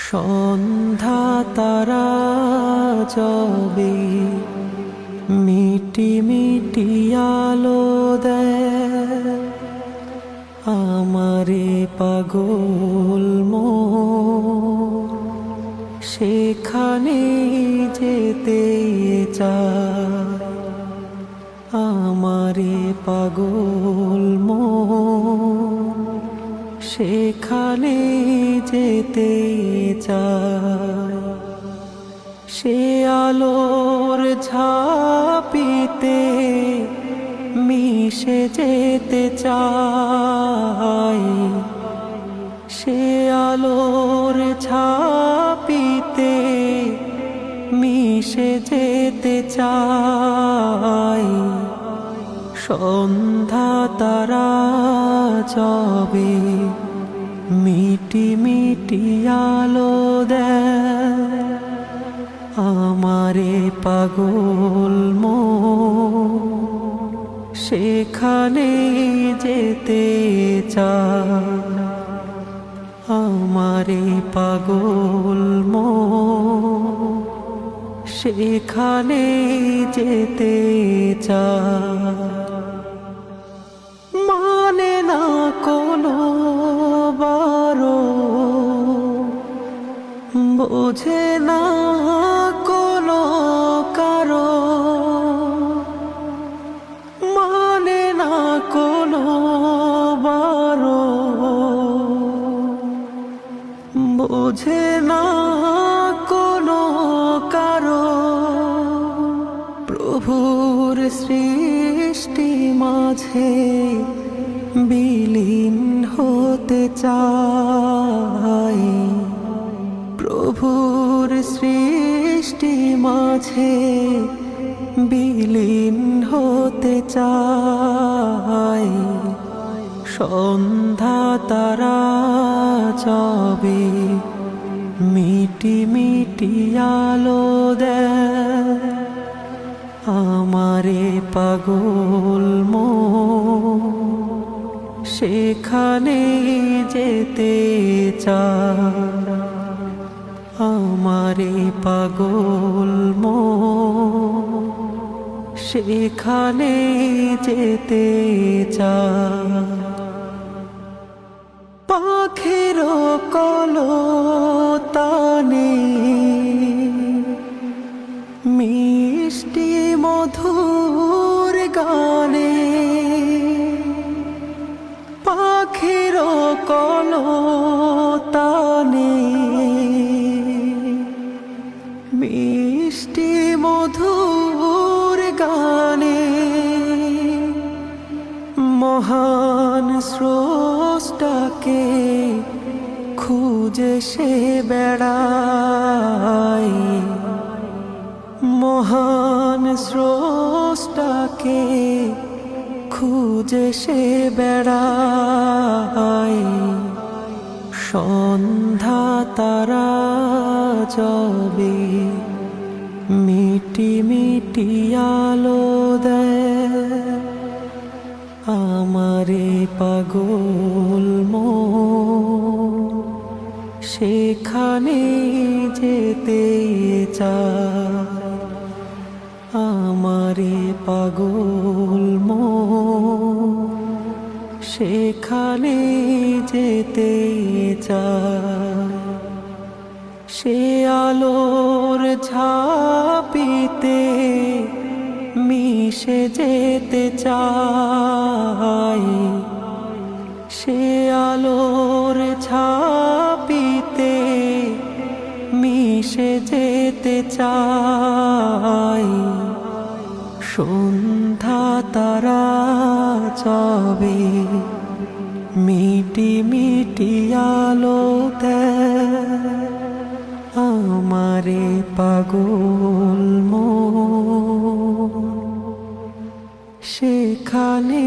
সন্ধ্যা তারা যবে মিটি মিটি আলো দেয়, আমারে পাগল মন সেখানে যেতে চায়। আমারে পাগল মন সেখানে যেতে চায়। সে আলোর ঝাঁপিতে মিশে যেতে চায়। সে আলোর ঝাঁপিতে মিশে যেতে চায়। সন্ধ্যা তারা যবে মিটি মিটি আলো দেয়, আমারে পাগল মন সেখানে যেতে চায়। আমারে পাগল মন সেখানে যেতে চায়। মানে না কোনো বারো, বোঝে না কোনো কারো, মানে না কোনো বারো, বোঝে না কোনো কারো। প্রভুর সৃষ্টি মাঝে বিলীন হতে চাই। প্রভুর সৃষ্টি মাঝে বিলীন হতে চাই। সন্ধ্যা তারা যবে মিটি মিটি আলো দেয়, আমারে পাগল মন সেখানে যেতে চায়। আমারে পাগল মন সেখানে যেতে চায়। পাখির কলতানে মিষ্টি মধুর গানে, পাখির কলতানে মিষ্টি মধুর গানে, মহান স্রষ্টাকে খুঁজে সে বেড়ায়। মহান স্রষ্টাকে খুঁজে সে বেড়ায়। সন্ধ্যা তারা যবে মিটি মিটি আলো দেয়, আমারে পাগল মন সেখানে যেতে চায়। আমারে পাগল মন সেখানে যেতে চায়। সে আলোর ঝাঁপিতে মিশে যেতে চায়। সে আলোর ঝাঁপিতে মিশে যেতে চায়। সন্ধ্যা তারা যবে মিটি মিটি আলো দেয়, আমারে পাগল মন সেখানে